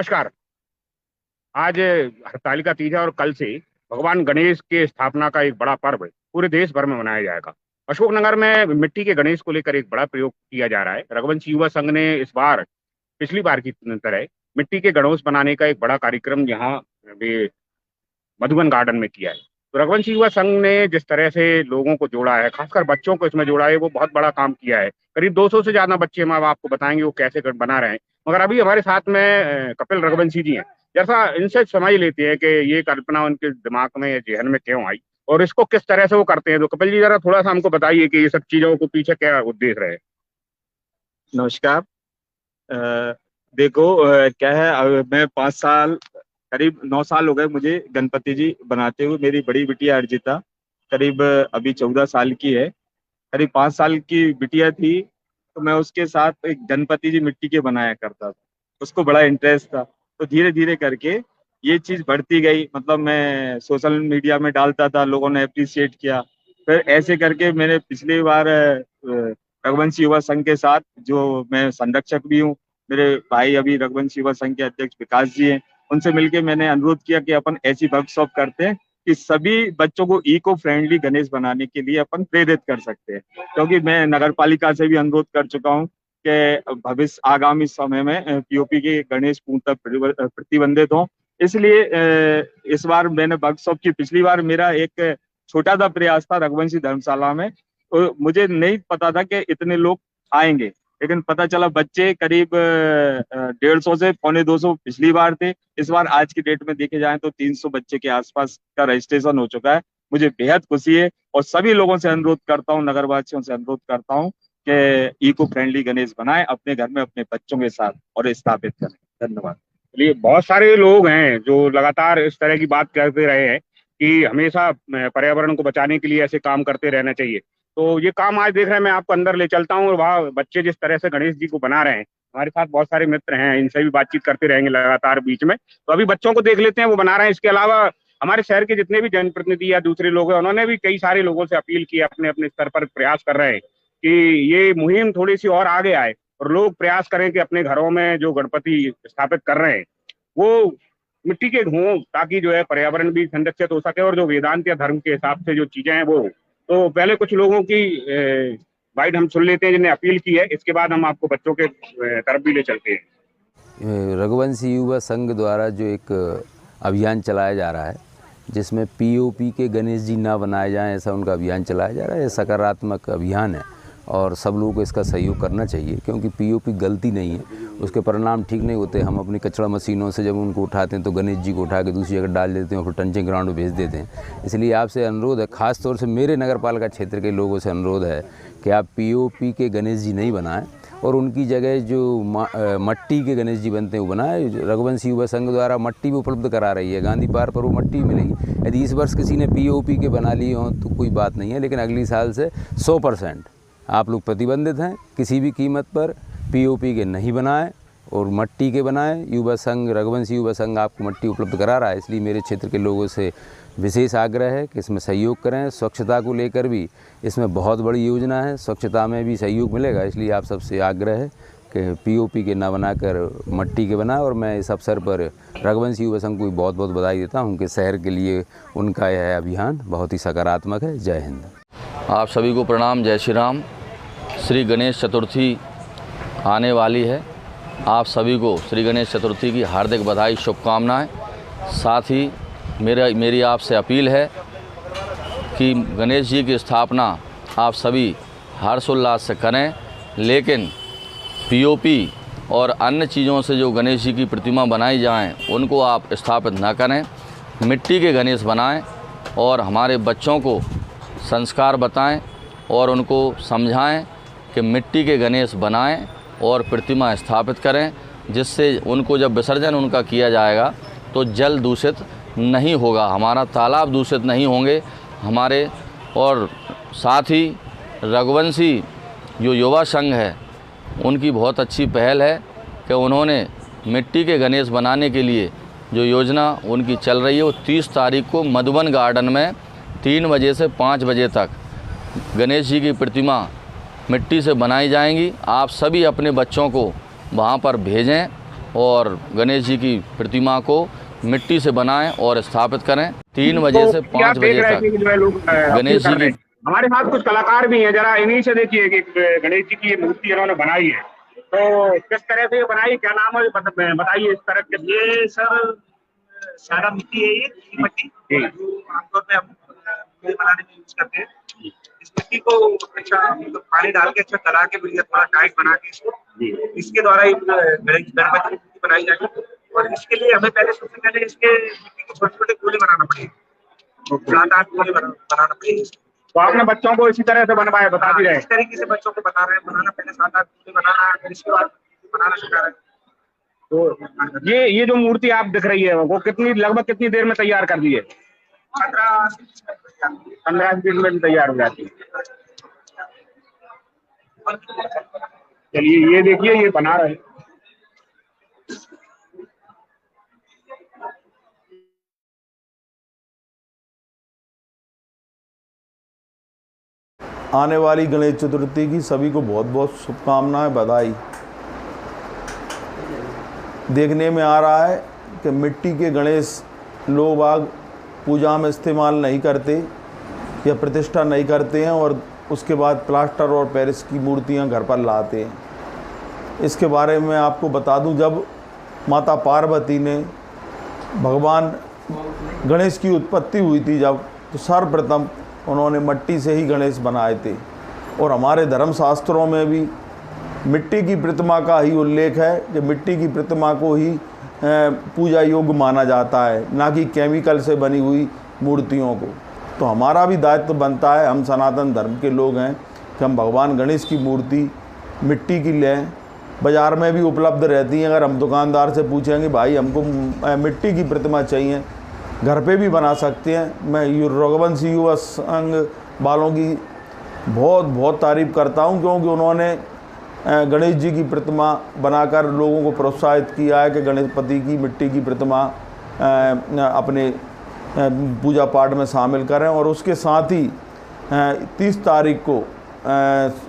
नमस्कार। आज हरतालिका तीज है और कल से भगवान गणेश के स्थापना का एक बड़ा पर्व पूरे देश भर में मनाया जाएगा। अशोकनगर में मिट्टी के गणेश को लेकर एक बड़ा प्रयोग किया जा रहा है। रघुवंशी युवा संघ ने इस बार पिछली बार की तरह मिट्टी के गणेश बनाने का एक बड़ा कार्यक्रम यहाँ भी मधुबन गार्डन में किया है। तो रघुवंशी युवा संघ ने जिस तरह से लोगों को जोड़ा है, खासकर बच्चों को इसमें जोड़ा है, वो बहुत बड़ा काम किया है। करीब 200 से ज्यादा बच्चे हम अब आपको बताएंगे वो कैसे बना रहे हैं। मगर अभी हमारे साथ में कपिल रघुवंशी जी हैं। जैसा इनसे समझ लेते हैं कि ये कल्पना उनके दिमाग में या जेहन में क्यों आई और इसको किस तरह से वो करते हैं। तो कपिल जी जरा थोड़ा सा हमको बताइए कि ये सब चीजों को पीछे क्या उद्देश्य है। नमस्कार। देखो, क्या है, मैं 5 साल, करीब 9 साल हो गए मुझे गणपति जी बनाते हुए। मेरी बड़ी बिटिया अर्जिता करीब अभी 14 साल की है। करीब 5 साल की बिटिया थी तो मैं उसके साथ एक गणपति जी मिट्टी के बनाया करता था। उसको बड़ा इंटरेस्ट था, तो धीरे धीरे करके ये चीज बढ़ती गई। मतलब मैं सोशल मीडिया में डालता था, लोगों ने अप्रिशिएट किया। फिर ऐसे करके मैंने पिछली बार रघुवंशी युवा संघ के साथ, जो मैं संरक्षक भी हूँ, मेरे भाई अभी रघुवंशी युवा संघ के अध्यक्ष विकास जी हैं, उनसे मिलकर मैंने अनुरोध किया कि अपन ऐसी वर्कशॉप करते हैं कि सभी बच्चों को इको फ्रेंडली गणेश बनाने के लिए अपन प्रेरित कर सकते हैं। क्योंकि मैं नगर पालिका से भी अनुरोध कर चुका हूँ कि भविष्य आगामी समय में पीओपी के गणेश पूर्णतः प्रतिबंधित हों। इसलिए इस बार मैंने वर्कशॉप की। पिछली बार मेरा एक छोटा सा प्रयास था रघुवंशी धर्मशाला में, तो मुझे नहीं पता था कि इतने लोग आएंगे, लेकिन पता चला बच्चे करीब 150 से 250 पिछली बार थे। इस बार आज की डेट में देखे जाए तो 300 बच्चे के आसपास का रजिस्ट्रेशन हो चुका है। मुझे बेहद खुशी है और सभी लोगों से अनुरोध करता हूँ, नगरवासियों से अनुरोध करता हूँ कि इको फ्रेंडली गणेश बनाएं अपने घर में अपने बच्चों के साथ और स्थापित करें। धन्यवाद। चलिए, बहुत सारे लोग हैं जो लगातार इस तरह की बात करते रहे हैं कि हमेशा पर्यावरण को बचाने के लिए ऐसे काम करते रहना चाहिए। तो ये काम आज देख रहे हैं, मैं आपको अंदर ले चलता हूँ और वहाँ बच्चे जिस तरह से गणेश जी को बना रहे हैं, हमारे साथ बहुत सारे मित्र हैं, इनसे भी बातचीत करते रहेंगे लगातार बीच में। तो अभी बच्चों को देख लेते हैं वो बना रहे हैं। इसके अलावा हमारे शहर के जितने भी जनप्रतिनिधि या दूसरे लोग हैं, उन्होंने भी कई सारे लोगों से अपील की, अपने अपने स्तर पर प्रयास कर रहे हैं कि ये मुहिम थोड़ी सी और आगे आए और लोग प्रयास करें कि अपने घरों में जो गणपति स्थापित कर रहे हैं वो मिट्टी के हों, ताकि जो है पर्यावरण भी संरक्षित हो सके और जो वेदांत या धर्म के हिसाब से जो चीजें हैं वो। तो पहले कुछ लोगों की बाइट हम सुन लेते हैं जिन्हें अपील की है, इसके बाद हम आपको बच्चों के तरफ भी ले चलते हैं। रघुवंशी युवा संघ द्वारा जो एक अभियान चलाया जा रहा है, जिसमें पीओपी के गणेश जी ना बनाए जाएं, ऐसा उनका अभियान चलाया जा रहा है। ये सकारात्मक अभियान है और सब लोगों को इसका सहयोग करना चाहिए, क्योंकि पीओपी गलती नहीं है, उसके परिणाम ठीक नहीं होते। हम अपनी कचरा मशीनों से जब उनको उठाते हैं तो गणेश जी को उठा के दूसरी जगह डाल देते हैं और फिर टंचिंग ग्राउंड में भेज देते हैं। इसलिए आपसे अनुरोध है, ख़ास तौर से मेरे नगर पालिका क्षेत्र के लोगों से अनुरोध है कि आप पीओपी के गणेश जी नहीं बनाएं और उनकी जगह जो मट्टी के गणेश जी बनते हैं वो बनाए। रघुवंशी युवा संघ द्वारा मट्टी भी उपलब्ध करा रही है, गांधी पार्क पर वो मट्टी भी मिलेगी। यदि इस वर्ष किसी ने पीओपी के बना लिए हों तो कोई बात नहीं है, लेकिन अगली साल से 100% आप लोग प्रतिबंधित हैं। किसी भी कीमत पर पीओपी के नहीं बनाएं और मट्टी के बनाएं। युवा संघ, रघुवंशी युवा संघ आपको मट्टी उपलब्ध करा रहा है, इसलिए मेरे क्षेत्र के लोगों से विशेष आग्रह है कि इसमें सहयोग करें। स्वच्छता को लेकर भी इसमें बहुत बड़ी योजना है, स्वच्छता में भी सहयोग मिलेगा, इसलिए आप सबसे आग्रह है कि पीओपी के ना बनाकर मट्टी के बनाए। और मैं इस अवसर पर रघुवंशी युवा संघ को बहुत बहुत बधाई देता हूँ कि शहर के लिए उनका यह अभियान बहुत ही सकारात्मक है। जय हिंद। आप सभी को प्रणाम। जय श्री राम। श्री गणेश चतुर्थी आने वाली है। आप सभी को श्री गणेश चतुर्थी की हार्दिक बधाई, शुभकामनाएं। साथ ही मेरी आपसे अपील है कि गणेश जी की स्थापना आप सभी हर्षोल्लास से करें, लेकिन पीओपी और अन्य चीज़ों से जो गणेश जी की प्रतिमा बनाई जाएं उनको आप स्थापित ना करें। मिट्टी के गणेश बनाएं और हमारे बच्चों को संस्कार बताएं और उनको समझाएं कि मिट्टी के गणेश बनाएं और प्रतिमा स्थापित करें, जिससे उनको जब विसर्जन उनका किया जाएगा तो जल दूषित नहीं होगा, हमारा तालाब दूषित नहीं होंगे हमारे। और साथ ही रघुवंशी जो युवा संघ है उनकी बहुत अच्छी पहल है कि उन्होंने मिट्टी के गणेश बनाने के लिए जो योजना उनकी चल रही है वो 30 तारीख को मधुबन गार्डन में 3 बजे से 5 बजे तक गणेश जी की प्रतिमा मिट्टी से बनाई जाएंगी। आप सभी अपने बच्चों को वहाँ पर भेजें और गणेश जी की प्रतिमा को मिट्टी से बनाएं और स्थापित करें। 3 बजे से 5 बजे तक गणेश जी की। हमारे साथ कुछ कलाकार भी हैं, जरा इन्हीं से देखिए कि गणेश जी की ये मूर्ति इन्होंने बनाई है, तो किस तरह से ये बनाई, क्या नाम है बताइए इस तरह के। ये सर सारा मिट्टी है, ये मिट्टी आमतौर पे हम मूर्ति बनाने में यूज करते हैं। इस मिट्टी को अच्छा पानी डाल के अच्छा गला के बढ़िया थोड़ा टाइट बना के इसके द्वारा गणपति की मूर्ति बनाई जाती है। और इसके लिए हमें सबसे पहले इसके मिट्टी के छोटे छोटे गोले बनाना पड़ेगा, 7-8 गोले बनाना पड़ेगा। तो आपने बच्चों को इसी तरह से बनवाया, बता भी रहे हैं। इस तरीके से बच्चों को बता रहे हैं बनाना, पहले 7-8 गोले बनाना, फिर इसके बाद बनाना सिखा रहे हैं। तो ये जो मूर्ति आप दिख रही है वो लगभग कितनी देर में तैयार कर दी है? 15 से 20 मिनट में तैयार हो जाती है। चलिए ये देखिए ये बना रहे हैं। आने वाली गणेश चतुर्थी की सभी को बहुत बहुत शुभकामनाएं, बधाई। देखने में आ रहा है कि मिट्टी के गणेश लोग बाग पूजा में इस्तेमाल नहीं करते या प्रतिष्ठा नहीं करते हैं और उसके बाद प्लास्टर और पेरिस की मूर्तियां घर पर लाते हैं। इसके बारे में आपको बता दूं, जब माता पार्वती ने भगवान गणेश की उत्पत्ति हुई थी जब, तो सर्वप्रथम उन्होंने मिट्टी से ही गणेश बनाए थे। और हमारे धर्मशास्त्रों में भी मिट्टी की प्रतिमा का ही उल्लेख है कि मिट्टी की प्रतिमा को ही पूजा योग्य माना जाता है, ना कि केमिकल से बनी हुई मूर्तियों को। तो हमारा भी दायित्व बनता है, हम सनातन धर्म के लोग हैं, कि हम भगवान गणेश की मूर्ति मिट्टी की लें। बाज़ार में भी उपलब्ध रहती हैं। अगर हम दुकानदार से पूछेंगे भाई हमको मिट्टी की प्रतिमा चाहिए, घर पे भी बना सकते हैं। मैं रघुवंशी युवा संघ वालों की बहुत तारीफ़ करता हूं, क्योंकि उन्होंने गणेश जी की प्रतिमा बनाकर लोगों को प्रोत्साहित किया है कि गणपति की मिट्टी की प्रतिमा अपने पूजा पाठ में शामिल करें। और उसके साथ ही 30 तारीख को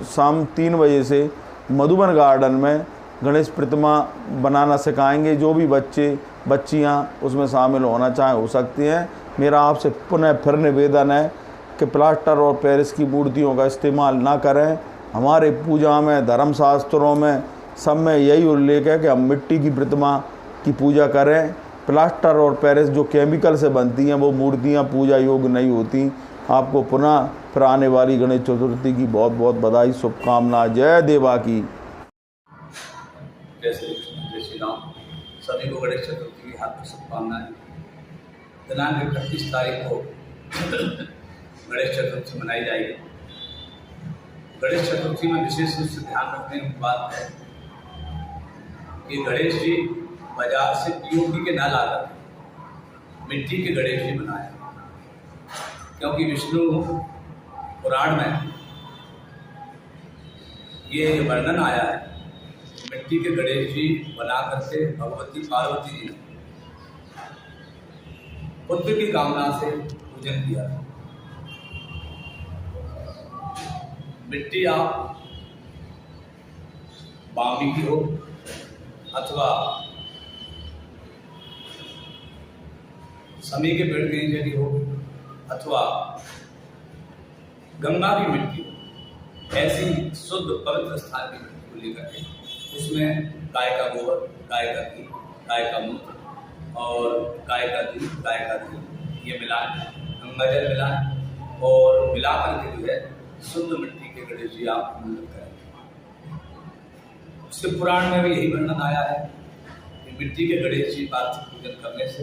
शाम 3 बजे से मधुबन गार्डन में गणेश प्रतिमा बनाना सिखाएंगे। जो भी बच्चे बच्चियां उसमें शामिल होना चाहें हो सकती हैं। मेरा आपसे पुनः फिर निवेदन है कि प्लास्टर और पेरिस की मूर्तियों का इस्तेमाल ना करें। हमारे पूजा में, धर्मशास्त्रों में, सब में यही उल्लेख है कि हम मिट्टी की प्रतिमा की पूजा करें। प्लास्टर और पेरिस जो केमिकल से बनती हैं वो मूर्तियां पूजा योग्य नहीं होती। आपको पुनः फिर आने वाली गणेश चतुर्थी की बहुत बधाई, शुभकामना। जय देवा की। जय श्री राम। सभी को गणेश चतुर्थी की हार्दिक शुभकामनाएं। दिनांक 31 तारीख को गणेश चतुर्थी मनाई जाएगी। गणेश चतुर्थी में विशेष रूप से ध्यान रखने की बात है कि गणेश जी बाजार से पीओपी के न लाकर मिट्टी के गणेश जी बनाए, क्योंकि विष्णु पुराण में ये वर्णन आया है, मिट्टी के गणेश जी बना करके भगवती पार्वती जी ने पुत्र की कामना से पूजन किया था। मिट्टी आप बामी की हो अथवा समी के पेड़ की जगह हो अथवा गंगा की मिट्टी हो, ऐसी शुद्ध पवित्र स्थान की मिट्टी को लेकर के उसमें गाय का गोबर, गाय का घी, गाय का मूत्र और गाय का दूध, गाय का घी ये मिलाएं, गंगा जल मिलाएं और मिला करके जो है शुद्ध मिट्टी के गणेश जी आप पूजन करें। उसके पुराण में भी यही वर्णन आया है कि मिट्टी के गणेश जी पार्थिव पूजन करने से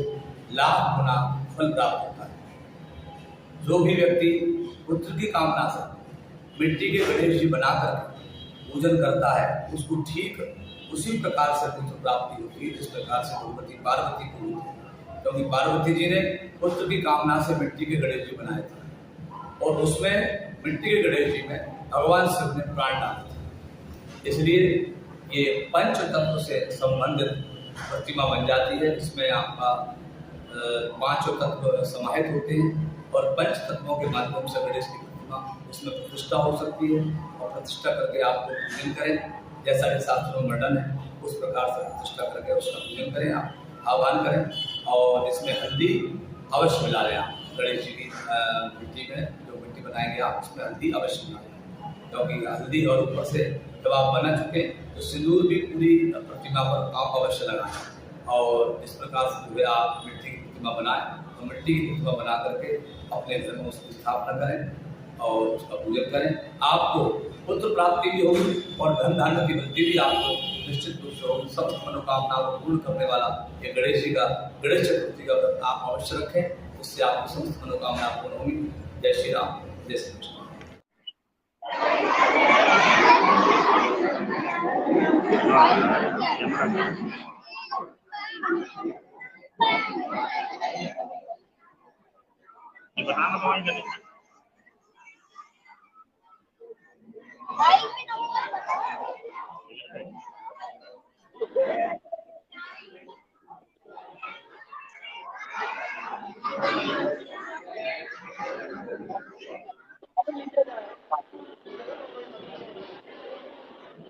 लाख गुना फल प्राप्त होता है। जो भी व्यक्ति पुत्र की कामना से मिट्टी के गणेश जी बनाकर पूजन करता है उसको ठीक उसी प्रकार से पुत्र प्राप्ति होती है जिस प्रकार से भगवती पार्वती को हुई थी, क्योंकि पार्वती जी ने पुत्र की कामना से मिट्टी के गणेश जी बनाए थे और उसमें मिट्टी के गणेश जी में भगवान शिव ने प्राण डाले थे। इसलिए ये पंच तत्व से संबंधित प्रतिमा बन जाती है, जिसमें आपका 5 तत्व समाहित होते हैं और पंच तत्वों के माध्यम से गणेश की प्रतिमा उसमें प्रतिष्ठा हो सकती है और प्रतिष्ठा करके आपको पूजन करें जैसा कि शास्त्रों में वर्णन है। उस प्रकार से प्रतिष्ठा करके उसका पूजन करें, आप आह्वान करें। और इसमें हल्दी अवश्य मिला लें आप गणेश जी की मिट्टी में, जो मिट्टी बनाएंगे आप उसमें हल्दी अवश्य मिला लें, क्योंकि हल्दी और ऊपर से जब आप बना चुके तो सिंदूर भी पूरी प्रतिमा पर आप अवश्य लगाएं। और इस प्रकार से जो है आप मिट्टी की प्रतिमा बनाएं, तो मिट्टी की प्रतिमा बना करके अपने घर में उसकी स्थापना करें और उसका पूजन करें। आपको पुत्र प्राप्ति भी होगी और धन धान्य की वृद्धि भी आपको निश्चित रूप से होगी। सब मनोकामनाओं को पूर्ण करने वाला ये गणेश जी का गणेश चतुर्थी का व्रत आप अवश्य रखें, उससे आपको समस्त मनोकामना पूर्ण होगी। जय श्री राम, जय श्री कृष्ण।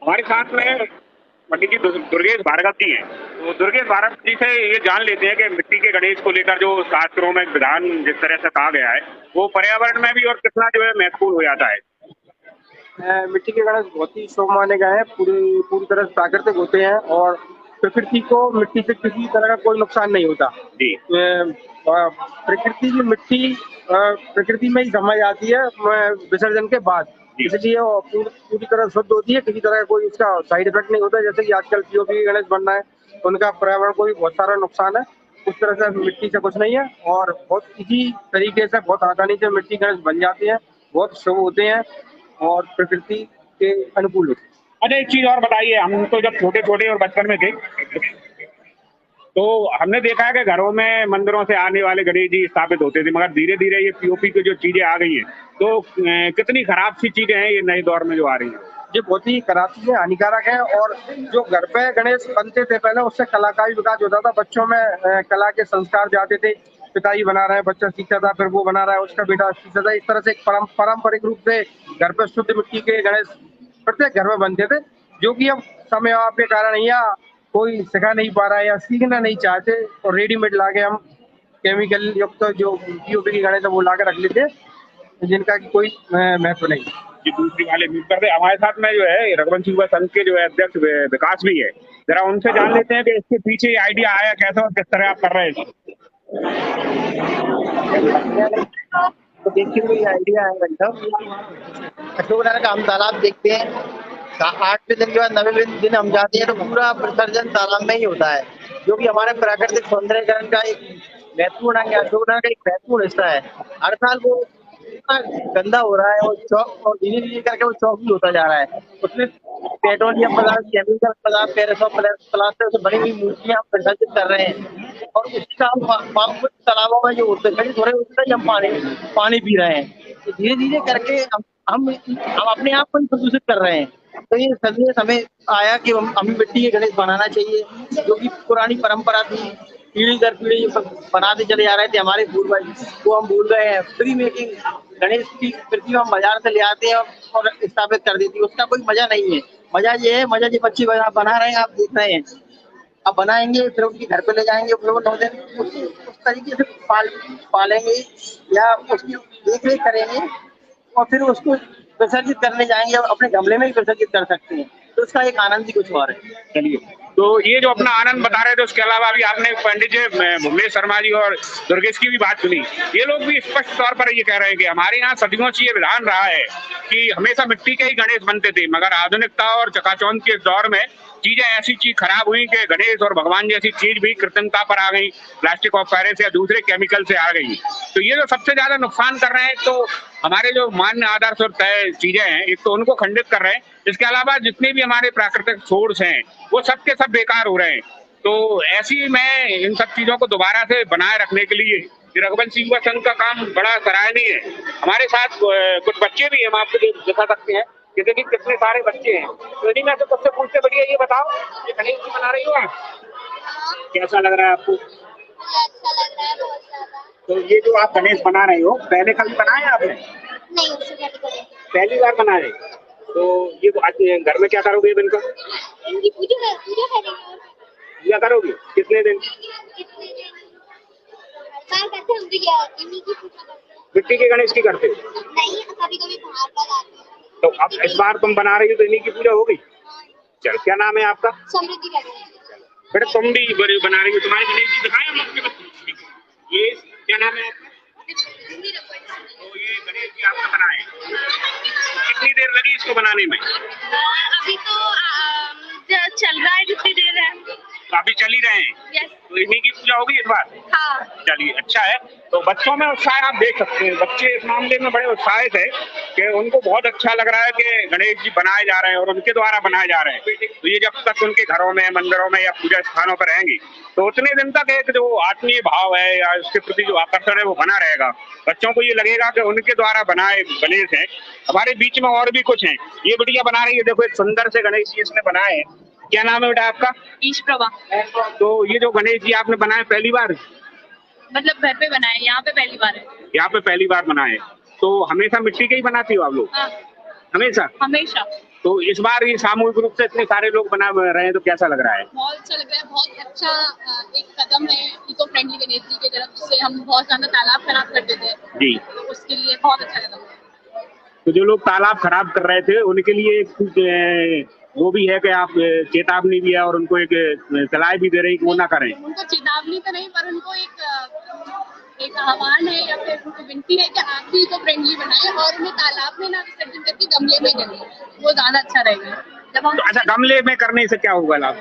हमारे साथ में पंडित जी दुर्गेश भार्गव जी हैं। तो दुर्गेश भार्गव जी से ये जान लेते हैं कि मिट्टी के गणेश को लेकर जो शास्त्रों में विधान जिस तरह से कहा गया है वो पर्यावरण में भी और कितना जो है महत्वपूर्ण हो जाता है। मिट्टी के गणेश बहुत ही शुभ माने गए हैं, पूरी तरह से प्राकृतिक होते हैं और प्रकृति को मिट्टी से किसी तरह का कोई नुकसान नहीं होता जी। प्रकृति की मिट्टी प्रकृति में ही समा जाती है विसर्जन के बाद, इसलिए वो पूरी तरह शुद्ध होती है, किसी तरह का कोई उसका साइड इफेक्ट नहीं होता। जैसे कि आजकल पीओपी गणेश बन रहा है, उनका पर्यावरण को भी बहुत सारा नुकसान है, उस तरह से मिट्टी से कुछ नहीं है और बहुत इसी तरीके से बहुत आसानी से मिट्टी गणेश बन जाते हैं, बहुत शुभ होते हैं और प्रकृति के अनुकूल होते हैं। अच्छा, एक चीज और बताइए, हम तो जब छोटे छोटे और बचपन में थे तो हमने देखा है कि घरों में मंदिरों से आने वाले गणेश जी स्थापित होते थे, मगर धीरे धीरे ये पीओपी की जो चीजें आ गई हैं तो कितनी खराब सी चीजें हैं ये नए दौर में जो आ रही हैं। ये बहुत ही खराब चीजें, हानिकारक है। और जो घर पे गणेश बनते थे पहले, उससे कला का भी विकास होता था, बच्चों में कला के संस्कार जाते थे। पिताजी बना रहे हैं, बच्चा सीखता था, फिर वो बना रहा है, उसका बेटा सीखता था। इस तरह से पारंपरिक रूप से घर पे शुद्ध मिट्टी के गणेश प्रत्येक घर में बनते थे, जो कि अब समय के कारण या कोई सिखा नहीं पा रहा है या सीखना नहीं चाहते और रेडीमेड लाके हम केमिकल युक्त जो पीओपी की गणेश है वो लाके रख लेते हैं, जिनका की कोई महत्व नहीं। जी, दूसरी वाले म्यूट कर दे। हमारे साथ में जो है रघुवंश युवा संघ के जो है अध्यक्ष विकास भी है, जरा उनसे जान लेते हैं कि इसके पीछे आइडिया आया कैसे और किस तरह आप कर रहे हैं। तो देखिए कोई आइडिया है अशोक नगर का हम तालाब देखते हैं, 8वें दिन के बाद 9वें दिन हम जाते हैं तो पूरा विसर्जन तालाब में ही होता है, जो कि हमारे प्राकृतिक सौंदर्यकरण का एक महत्वपूर्ण अंग है, अशोक नगर का एक महत्वपूर्ण हिस्सा है। हर साल वो इतना गंदा हो रहा है और चौक, और धीरे धीरे करके वो चौक भी होता जा रहा है। उसमें पेट्रोलियम पदार्थ, केमिकल पदार्थ, प्लास्टिक से बनी हुई मूर्तियां हम विसर्जित कर रहे हैं और उसका हम तालाबों में जो उत्सर्जित हो रहे हैं उसका ही हम पानी पी रहे हैं। तो धीरे धीरे करके हम अपने आप को ही प्रदूषित कर रहे हैं। तो ये संदेश हमें आया कि हमें मिट्टी के गणेश बनाना चाहिए, जो कि पुरानी परंपरा थी, पीढ़ी दर पीढ़ी बनाते चले जा रहे थे हमारे पूर्वज, वो हम भूल गए हैं। फ्री मेकिंग गणेश की प्रतिमा हम बाजार से ले आते हैं और स्थापित कर देती है, उसका कोई मजा नहीं है। मजा ये है, मजा जो बच्चे बना रहे हैं, आप देख रहे हैं, अब बनाएंगे फिर उनके घर पे ले जाएंगे, फिर वो 9 दिन उस तरीके से पालेंगे या उसकी देख रेख करेंगे और फिर उसको विसर्जित करने जाएंगे और अपने गमले में ही विसर्जित कर सकते हैं, तो उसका एक आनंद ही कुछ और है। चलिए, तो ये जो अपना आनंद बता रहे थे, उसके अलावा भी आपने पंडित जी भुवनेश शर्मा जी और दुर्गेश की भी बात सुनी। ये लोग भी स्पष्ट तौर पर ये कह रहे हैं कि हमारे यहाँ सदियों से ये विधान रहा है कि हमेशा मिट्टी के ही गणेश बनते थे, मगर आधुनिकता और चकाचौंध के दौर में चीजें ऐसी चीज खराब हुई कि गणेश और भगवान जैसी चीज भी कृत्रिमता पर आ गई, प्लास्टिक ऑफ पेरिस या दूसरे केमिकल से आ गई। तो ये जो सबसे ज्यादा नुकसान कर रहे हैं, तो हमारे जो मान्य आदर्श और तय चीजें हैं, एक तो उनको खंडित कर रहे हैं, इसके अलावा जितने भी हमारे प्राकृतिक सोर्स हैं वो सब के सब बेकार हो रहे हैं। तो ऐसी में इन सब चीजों को दोबारा से बनाए रखने के लिए रघुवंश युवा संघ का काम बड़ा सराहनीय है। हमारे साथ कुछ बच्चे भी हैं, हम आपको दिखा सकते हैं कि देखिए कितने सारे बच्चे हैं। तो इन्हीं में से सबसे पूछते बढ़िया ये बताओ, ये गणेश जी बना रही हो आप, कैसा लग रहा है आपको? अच्छा लग रहा है, बहुत ज्यादा। तो ये जो आप गणेश बना रहे हो, पहले कभी बनाया आपने? नहीं, उससे पहले पहली बार बना रहे। तो ये आज घर में क्या करोगे इनका? इनकी पूजा करेंगे और पूजा करोगे कितने दिन? कितने दिन हर बार करते हम भी इन्हीं की पूजा करते हैं। मिट्टी के गणेश की करते हो? नहीं कभी कभी बाहर का लाते हैं। तो अब इस बार तुम बना रही हो तो इन्हीं की पूजा होगी। चल, क्या नाम है आपका? समृद्धि गणेश। बेटा तुम भी बना रही हो, तुम्हारे गणेश जी दिखाए हम आपके बच्चे। ये क्या नाम है आपका? तो ये गणेश जी आपका बनाए, कितनी देर लगी इसको बनाने में? अभी तो चल रहा है, जितनी देर है तो अभी चल ही रहे हैं। तो इन्हीं की पूजा होगी इस बार। हाँ। चलिए अच्छा है। तो बच्चों में उत्साह आप देख सकते हैं, बच्चे इस मामले में बड़े उत्साहित है कि उनको बहुत अच्छा लग रहा है कि गणेश जी बनाए जा रहे हैं और उनके द्वारा बनाए जा रहे हैं। तो ये जब तक उनके घरों में, मंदिरों में या पूजा स्थानों पर रहेंगी तो उतने दिन तक एक जो आत्मीय भाव है या उसके प्रति जो आकर्षण है वो बना रहेगा। बच्चों को ये लगेगा कि उनके द्वारा बनाए गणेश हैं। हमारे बीच में और भी कुछ हैं। ये बिटिया बना रही है, देखो एक सुंदर से गणेश जी इसने बनाए हैं। क्या नाम है बेटा आपका? ईश प्रभा। तो ये जो गणेश जी आपने बनाए पहली बार? मतलब घर पे बनाए, यहाँ पे पहली बार है। यहाँ पे पहली बार बनाए। तो हमेशा मिट्टी के ही बनाती हो आप लोग? हाँ। हमेशा? हमेशा। तो इस बार ये सामूहिक रूप से इतने सारे लोग बना रहे हैं तो कैसा लग रहा है? बहुत अच्छा लग रहा है, बहुत अच्छा एक कदम है इको फ्रेंडली गणेश जी की तरफ, जिससे हम बहुत ज्यादा तालाब खराब करते थे जी, तो उसके लिए बहुत अच्छा कदम है। तो जो लोग तालाब खराब कर रहे थे उनके लिए वो भी है कि आप चेतावनी भी है और उनको एक सलाह भी दे रही कि वो ना करें। उनको चेतावनी तो नहीं, पर उनको एक आह्वान है या फिर उनको विनती है कि आप भी इको फ्रेंडली बनाएं और उन्हें तालाब में ना विसर्जन करके गमले में करें, वो ज्यादा अच्छा रहेगा। जब हम तो अच्छा, गमले में करने से क्या होगा लाभ?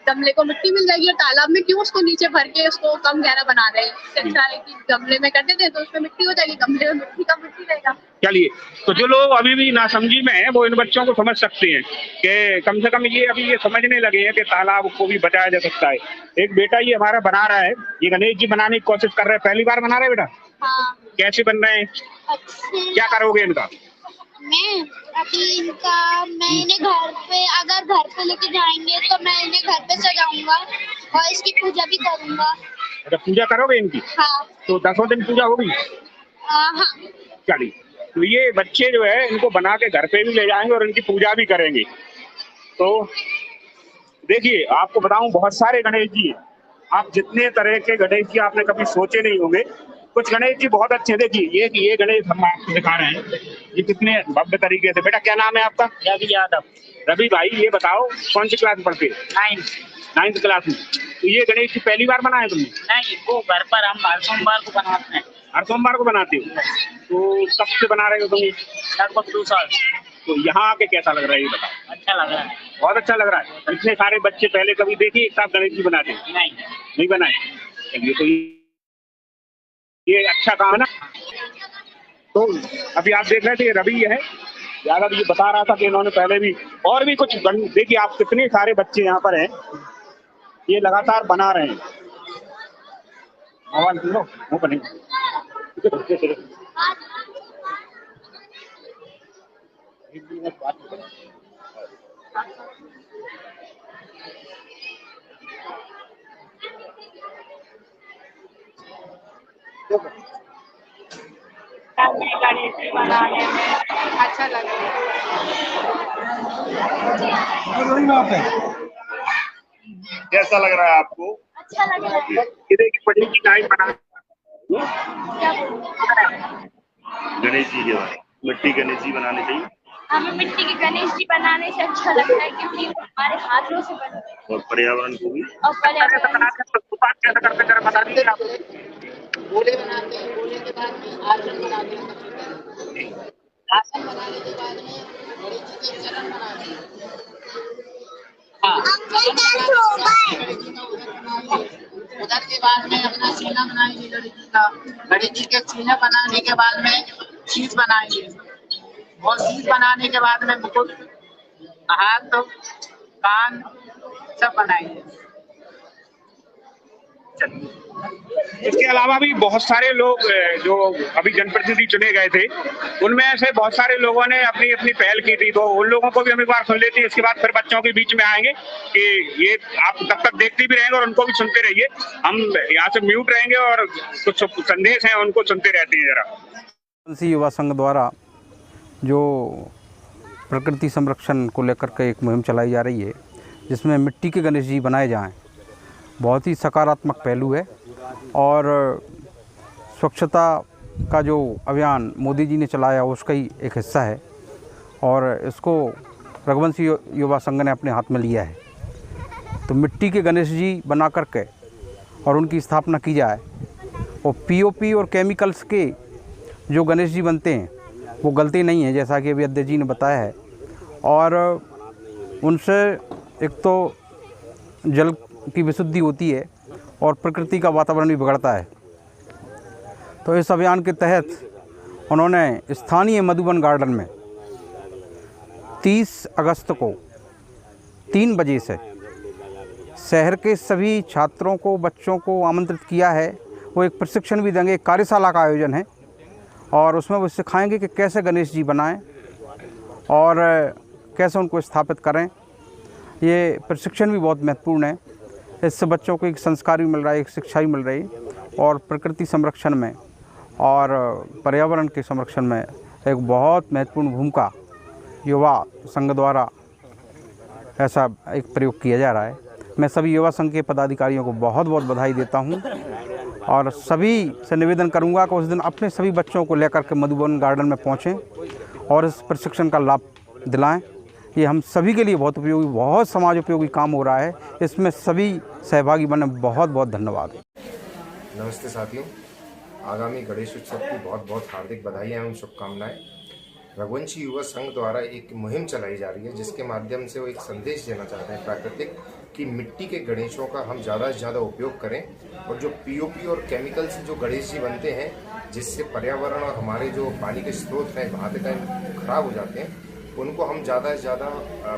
गमले को मिट्टी मिल जाएगी और तालाब में क्यों उसको नीचे भर के उसको कम गहरा बना रहे हैं, इससे अच्छा है कि गमले में कर देते हैं तो उसमें मिट्टी हो जाएगी, गमले में मिट्टी का मिट्टी रहेगा। चलिए, तो जो लोग अभी भी नासमझी में हैं वो इन बच्चों को समझ सकते हैं कि कम से कम ये अभी ये समझने लगे हैं कि तालाब को भी बचाया जा सकता है। एक बेटा ये हमारा बना रहा है, ये गणेश जी बनाने की कोशिश कर रहे हैं, पहली बार बना रहे हैं बेटा? हाँ। कैसे बन रहे हैं? क्या करोगे इनका? मैं अभी मैं इन्हें घर पे लेके जाएंगे तो मैं इन्हें घर पे सजाऊंगा और इसकी पूजा भी करूंगा। अच्छा, पूजा करोगे इनकी? हाँ। तो 10 दिन पूजा होगी? हाँ। चलिए, तो ये बच्चे जो है इनको बना के घर पे भी ले जाएंगे और इनकी पूजा भी करेंगे। तो देखिए, आपको बताऊं बहुत सारे गणेश जी हैं। आप जितने तरह के गणेश जी आपने कभी सोचे नहीं होंगे। कुछ गणेश जी बहुत अच्छे, देखिए ये गणेश हम आपको दिखा रहे हैं, ये कितने भव्य तरीके से। बेटा क्या नाम है आपका? रवि यादव। रवि भाई, ये बताओ कौन सी क्लास में पढ़ते हो? 9th क्लास में। तो ये गणेश जी पहली बार बनाए तुमने? नहीं, वो घर पर हम हर सोमवार को बनाते हैं। हर सोमवार को बनाते हो? तो कब से बना रहे हो तुम? लगभग 2 साल। तो यहाँ आके कैसा लग रहा है ये बताओ? अच्छा लग रहा है। बहुत अच्छा लग रहा है। इतने सारे बच्चे पहले कभी देखिए एक साथ गणेश जी बनाते? नहीं बनाए। चलिए, तो ये अच्छा काम है ना। तो अभी आप देख रहे थे रवि है यादव, ये बता रहा था कि इन्होंने पहले भी और भी कुछ देखिए आप कितने सारे बच्चे यहाँ पर हैं, ये लगातार बना रहे हैं। मोबाइल सुनो वो बने गणेश जी बनाने में अच्छा लग रहा है। कैसा लग रहा है आपको? अच्छा लग रहा है। ये देखिए पढ़ने की टाइम बना गणेश जी के मिट्टी गणेश जी बनाने चाहिए। हमें मिट्टी के गणेश जी बनाने से अच्छा लगता है क्योंकि हमारे हाथों से बनते हैं और पर्यावरण को भी। और पर्यावरण कैसा करते जरा बता दीजिए आप। गोले बनाते हैं, गोले के बाद में आसन बनाते हैं, सबसे पहले आसन बनाने के बाद में गणेश जी के चरण बनाते हैं। उधर के बाद में अपना सीना बनाएंगे गणेश जी का। गणेश जी के सीना बनाने के बाद में शीश बनाएंगे और शीश बनाने के बाद में मुकुट, हाथ, कान सब बनाएंगे। इसके अलावा भी बहुत सारे लोग जो अभी जनप्रतिनिधि चुने गए थे उनमें से बहुत सारे लोगों ने अपनी अपनी पहल की थी, तो उन लोगों को भी हम एक बार सुन लेते हैं। इसके बाद फिर बच्चों के बीच में आएंगे कि ये आप तब तक देखते भी रहेंगे और उनको भी सुनते रहिए। हम यहाँ से म्यूट रहेंगे और कुछ संदेश हैं उनको सुनते रहते हैं। जरा युवा संघ द्वारा जो प्रकृति संरक्षण को लेकर के एक मुहिम चलाई जा रही है, जिसमें मिट्टी के गणेश जी बनाए जाएं, बहुत ही सकारात्मक पहलू है। और स्वच्छता का जो अभियान मोदी जी ने चलाया उसका ही एक हिस्सा है और इसको रघुवंशी युवा संघ ने अपने हाथ में लिया है। तो मिट्टी के गणेश जी बना करके और उनकी स्थापना की जाए और पीओपी और केमिकल्स के जो गणेश जी बनते हैं वो गलती नहीं है, जैसा कि अभी अध्यक्ष जी ने बताया है। और उनसे एक तो जल की विशुद्धि होती है और प्रकृति का वातावरण भी बिगड़ता है। तो इस अभियान के तहत उन्होंने स्थानीय मधुबन गार्डन में 30 अगस्त को 3 बजे से शहर के सभी छात्रों को, बच्चों को आमंत्रित किया है। वो एक प्रशिक्षण भी देंगे, एक कार्यशाला का आयोजन है और उसमें वो सिखाएंगे कि कैसे गणेश जी बनाएं और कैसे उनको स्थापित करें। ये प्रशिक्षण भी बहुत महत्वपूर्ण है। इससे बच्चों को एक संस्कार भी मिल रहा है, एक शिक्षा भी मिल रही है और प्रकृति संरक्षण में और पर्यावरण के संरक्षण में एक बहुत महत्वपूर्ण भूमिका युवा संघ द्वारा ऐसा एक प्रयोग किया जा रहा है। मैं सभी युवा संघ के पदाधिकारियों को बहुत बहुत बधाई देता हूं और सभी से निवेदन करूंगा कि उस दिन अपने सभी बच्चों को लेकर के मधुबन गार्डन में पहुंचें और इस प्रशिक्षण का लाभ दिलाएं। ये हम सभी के लिए बहुत उपयोगी, बहुत समाज उपयोगी काम हो रहा है। इसमें सभी सहभागी बने। बहुत बहुत धन्यवाद। नमस्ते साथियों, आगामी गणेश उत्सव की बहुत बहुत हार्दिक बधाइयाँ एवं शुभकामनाएं। रघुवंशी युवा संघ द्वारा एक मुहिम चलाई जा रही है जिसके माध्यम से वो एक संदेश देना चाहते हैं प्राकृतिक कि मिट्टी के गणेशों का हम ज़्यादा से ज़्यादा उपयोग करें और जो पीओपी और केमिकल से जो गणेश जी बनते हैं जिससे पर्यावरण और हमारे जो पानी के स्रोत हैं वहाँ के टाइम खराब हो जाते हैं, उनको हम ज़्यादा से ज़्यादा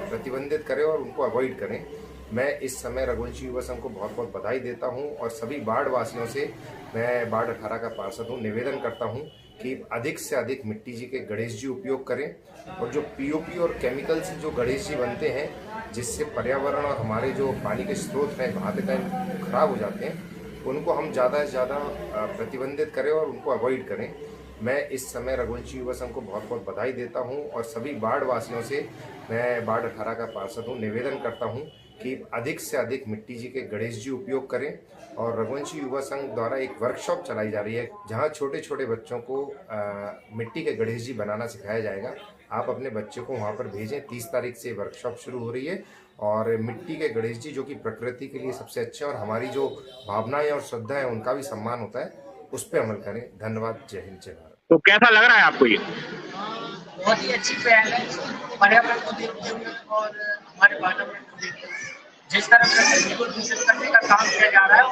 प्रतिबंधित करें और उनको अवॉइड करें। मैं इस समय रघुवंशी युवा संघ को बहुत बहुत बधाई देता हूँ और सभी वार्ड वासियों से, मैं वार्ड 18 का पार्षद हूँ, निवेदन करता हूँ कि अधिक से अधिक मिट्टी जी के गणेश जी उपयोग करें और जो पीओपी और केमिकल से जो गणेश जी बनते हैं जिससे पर्यावरण और हमारे जो पानी के स्रोत हैं वहाँ के टाइम खराब हो जाते हैं, उनको हम ज़्यादा से ज़्यादा प्रतिबंधित करें और उनको अवॉइड करें। मैं इस समय रघुवंशी युवा संघ को बहुत बहुत बधाई देता हूँ और सभी वार्ड वासियों से, मैं वार्ड 18 का पार्षद हूँ, निवेदन करता हूँ कि अधिक से अधिक मिट्टी जी के गणेश जी उपयोग करें। और रघुवंशी युवा संघ द्वारा एक वर्कशॉप चलाई जा रही है जहां छोटे छोटे बच्चों को मिट्टी के गणेश जी बनाना सिखाया जाएगा। आप अपने बच्चे को वहां पर भेजें। 30 तारीख से वर्कशॉप शुरू हो रही है और मिट्टी के गणेश जी जो कि प्रकृति के लिए सबसे अच्छे और हमारी जो भावनाएं और श्रद्धा है उनका भी सम्मान होता है, उस पर अमल करें। धन्यवाद। जय हिंद, जय भारत। तो कैसा लग रहा है आपको ये? बहुत ही अच्छी पहल है, पर्यावरण को देखते हुए और हमारे वातावरण को देखते हुए जिस तरह प्रकृति को दूषित करने का काम किया जा रहा है।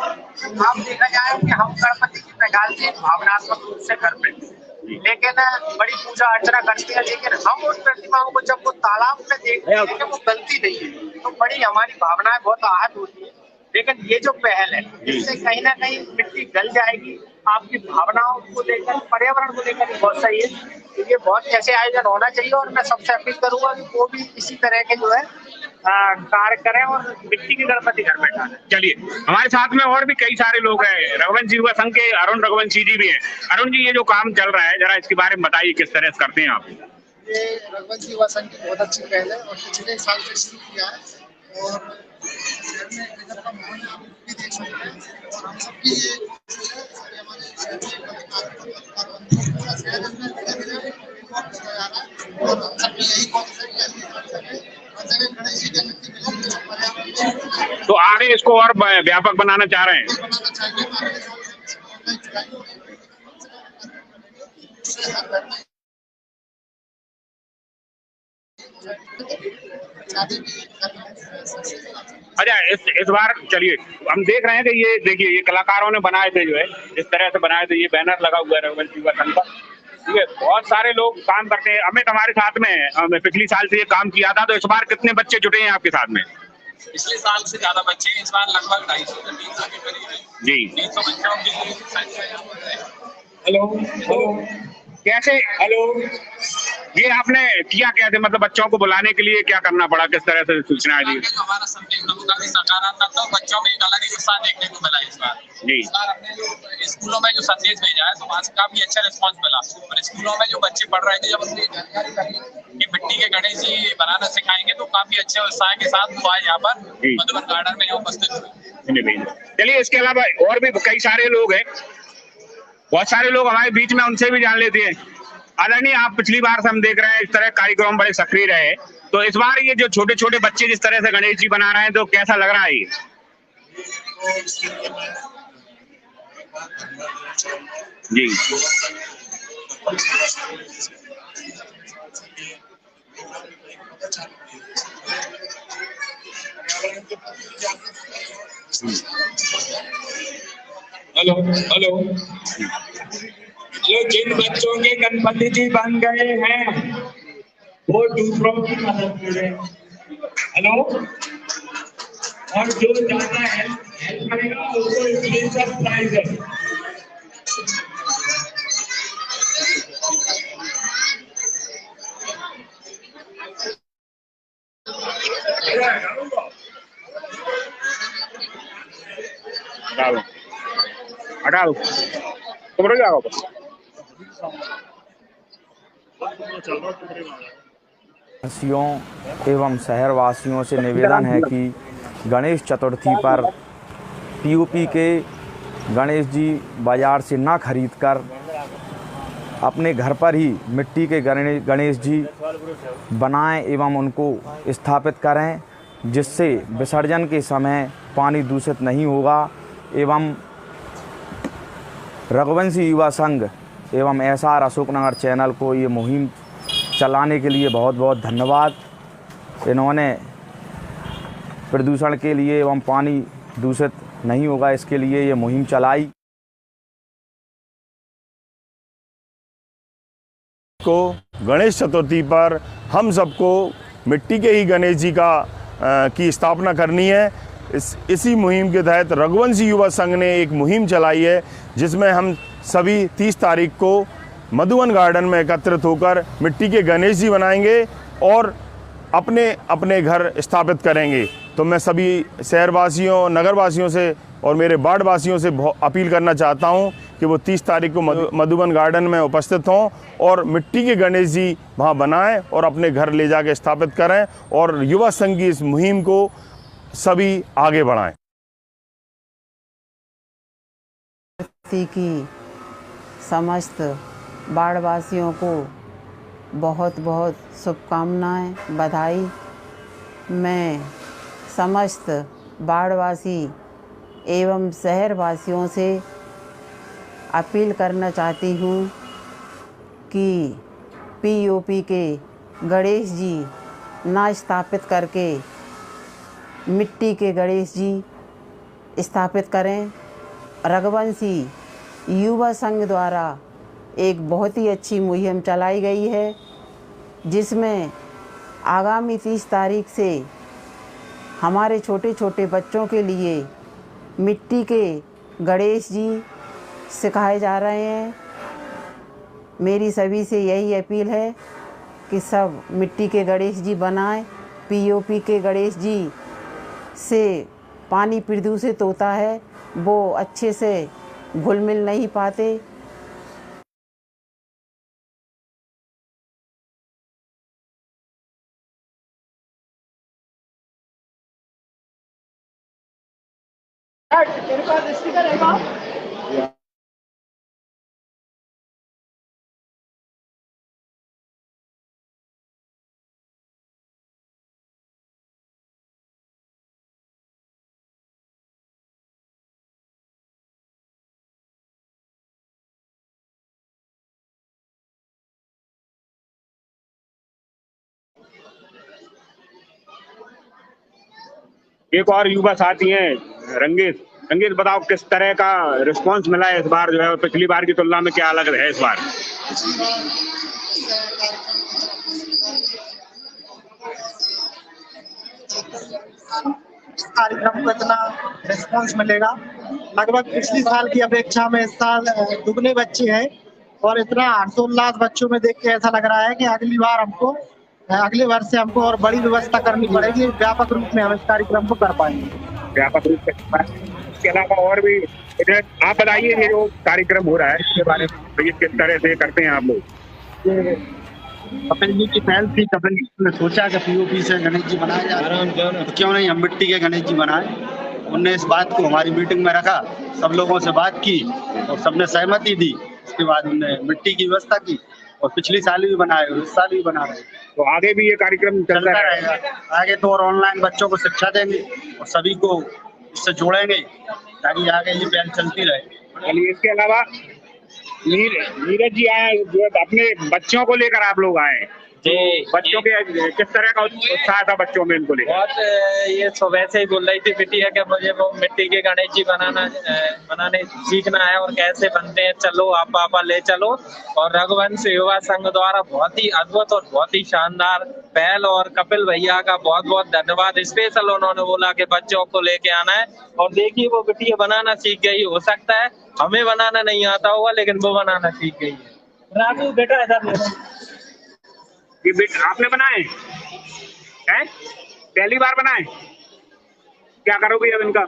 आप देखा जाए कि हम गणपति की बैठालते हैं भावनात्मक रूप से घर पे, लेकिन बड़ी पूजा अर्चना करते हैं, लेकिन हम उस प्रतिमाओं को जब वो तालाब में देखते हैं कि वो गलती नहीं है तो बड़ी हमारी भावनाएं बहुत आहत होती है। लेकिन ये जो पहल है इससे कहीं ना कहीं मिट्टी गल जाएगी, आपकी भावनाओं को लेकर, पर्यावरण को लेकर बहुत सही है। तो ये बहुत ऐसे आयोजन होना चाहिए और मैं सबसे अपील करूंगा कि वो भी इसी तरह के जो है कार्य करें और मिट्टी के गणपति घर बैठा है। चलिए, हमारे साथ में और भी कई सारे लोग हैं। रघुवंशी युवा संघ के अरुण रघुवंशी जी भी हैं। अरुण जी, ये जो काम चल रहा है जरा इसके बारे में बताइए, किस तरह से करते हैं आप? ये रघुवंशी युवा संघ की बहुत अच्छी पहल है और पिछले साल से शुरू किया है और शहर में गजब का माहौल आप भी देख सकते हैं और हम सबकी ये कोशिश है कि हमारे शहर में पूरा शहर में बहुत मजा आ रहा है और हम सबकी यही कोशिश है कि ऐसी हर जगह गणेश जी की मिट्टी मिले और पर्यावरण। तो आगे इसको और व्यापक बनाना चाह रहे हैं? अच्छा, इस बार चलिए हम देख रहे हैं कि ये देखिए, ये कलाकारों ने बनाए थे, जो है इस तरह से बनाए थे। ये बैनर लगा हुआ है रघुवंशी युवा संघ का। ठीक है, बहुत सारे लोग काम करते हैं। अमित हमारे साथ में है, हमने पिछली साल से ये काम किया था। तो इस बार कितने बच्चे जुटे हैं आपके साथ में? पिछले साल से ज्यादा बच्चे हैं, इस बार लगभग 250 से 300 के करीब है जी। 300 बच्चों की। हेलो कैसे? हेलो, ये आपने किया क्या थे, मतलब बच्चों को बुलाने के लिए क्या करना पड़ा, किस तरह से सूचना दी? हमारा संदेश काफी सकारात्मक था, बच्चों में एक अलग ही उत्साह देखने को मिला इस बार जी। इस बार हमने जो स्कूलों में जो संदेश भेजा है तो वहाँ से काफी अच्छा रिस्पॉन्स मिला और स्कूलों में जो बच्चे पढ़ रहे थे जब उनकी जानकारी लगी कि मिट्टी मिट्टी के गणेश जी बनाना सिखाएंगे, तो काफी अच्छे उत्साह के साथ वो आज यहाँ पर मधुबन गार्डन में उपस्थित हुए। चलिए, इसके अलावा और भी कई सारे लोग हैं, बहुत सारे लोग हमारे बीच में, उनसे भी जान लेते हैं। आदरणीय, आप पिछली बार से हम देख रहे हैं इस तरह कार्यक्रम बड़े सक्रिय रहे, तो इस बार ये जो छोटे छोटे बच्चे जिस तरह से गणेश जी बना रहे हैं, तो कैसा लग रहा है ये? जी हेलो हेलो हेलो, जिन बच्चों के गणपति जी बन गए हैं वो दूसरों की मदद करें। हेलो, और जो ज्यादा हेल्प करेगा उसको स्पेशल प्राइज है। हटाओ, तुम रुक जाओ। वासियों एवं शहरवासियों से निवेदन है कि गणेश चतुर्थी पर पीओपी के गणेश जी बाजार से ना खरीदकर अपने घर पर ही मिट्टी के गणेश जी बनाएं एवं उनको स्थापित करें, जिससे विसर्जन के समय पानी दूषित नहीं होगा। एवं रघुवंशी युवा संघ एवं एसआर अशोकनगर चैनल को ये मुहिम चलाने के लिए बहुत बहुत धन्यवाद। इन्होंने प्रदूषण के लिए एवं पानी दूषित नहीं होगा इसके लिए ये मुहिम चलाई। को गणेश चतुर्थी पर हम सबको मिट्टी के ही गणेश जी की स्थापना करनी है। इसी मुहिम के तहत रघुवंशी युवा संघ ने एक मुहिम चलाई है, जिसमें हम सभी 30 तारीख को मधुबन गार्डन में एकत्रित होकर मिट्टी के गणेश जी बनाएंगे और अपने अपने घर स्थापित करेंगे। तो मैं सभी शहरवासियों, नगरवासियों से और मेरे वार्डवासियों से अपील करना चाहता हूं कि वो 30 तारीख को मधुबन गार्डन में उपस्थित हों और मिट्टी के गणेश जी वहां बनाएं और अपने घर ले जाके स्थापित करें, और युवा संघ की इस मुहिम को सभी आगे बढ़ाएं। की समस्त बाढ़वासियों को बहुत बहुत शुभकामनाएं, बधाई। मैं समस्त बाढ़वासी एवं शहरवासियों से अपील करना चाहती हूँ कि पीओपी के गणेश जी ना स्थापित करके मिट्टी के गणेश जी स्थापित करें। रघुवंशी युवा संघ द्वारा एक बहुत ही अच्छी मुहिम चलाई गई है, जिसमें आगामी 30 तारीख से हमारे छोटे छोटे बच्चों के लिए मिट्टी के गणेश जी सिखाए जा रहे हैं। मेरी सभी से यही अपील है कि सब मिट्टी के गणेश जी बनाएं। पीओपी के गणेश जी से पानी प्रदूषित होता है, वो अच्छे से घुल मिल नहीं पाते। तेरे पास स्टिकर है क्या? एक और युवा साथी हैं, रंगेश। रंगेश, बताओ किस तरह का रिस्पांस मिला है इस बार जो है, और पिछली बार की तुलना में क्या अलग है इस बार? कार्यक्रम को इतना रिस्पांस मिलेगा, लगभग पिछली साल की अपेक्षा में इस साल दुगने बच्चे हैं, और इतना हर्षोल्लास बच्चों में देख के ऐसा लग रहा है कि अगले वर्ष से हमको और बड़ी व्यवस्था करनी पड़ेगी। व्यापक रूप में हम इस कार्यक्रम को कर पाएंगे। व्यापक रूप से। इसके अलावा और भी आप बताइए, ये जो कार्यक्रम हो रहा है इसके बारे में, किस तरह से करते हैं आप लोग? कपिल जी की पहल थी, कपिल जी ने सोचा कि पीओपी से गणेश जी बनाए जा रहे हैं, तो क्यों नहीं हम मिट्टी के गणेश जी बनाए। उनने इस बात को हमारी मीटिंग में रखा, सब लोगों से बात की और सबने सहमति दी। उसके बाद उन्होंने मिट्टी की व्यवस्था की और पिछली साल भी बनाए और इस साल भी बना रहे। तो आगे भी ये कार्यक्रम चलता रहेगा। आगे तो और ऑनलाइन बच्चों को शिक्षा देंगे और सभी को इससे जोड़ेंगे ताकि आगे ये पहल चलती रहे। चलिए, इसके अलावा नीरज जी आए, जो अपने बच्चों को लेकर आप लोग आए, तो बच्चों के किस तरह का उत्साह था बच्चों में इनको लेकर? बहुत, ये सुबह से ही बोल रही थी बिटिया कि मुझे वो मिट्टी के गणेश जी बनाने सीखना है और कैसे बनते हैं, चलो आप पापा ले चलो। और रघुवंश युवा संघ द्वारा बहुत ही अद्भुत और बहुत ही शानदार पहल, और कपिल भैया का बहुत बहुत धन्यवाद। स्पेशल उन्होंने बोला कि बच्चों को लेके आना है, और देखिए वो बिटिया बनाना सीख गई। हो सकता है हमें बनाना नहीं आता होगा, लेकिन वो बनाना सीख गई है। राजू बेटा इधर ये आपने बनाए हैं? पहली बार बनाए? क्या करोगे अब इनका?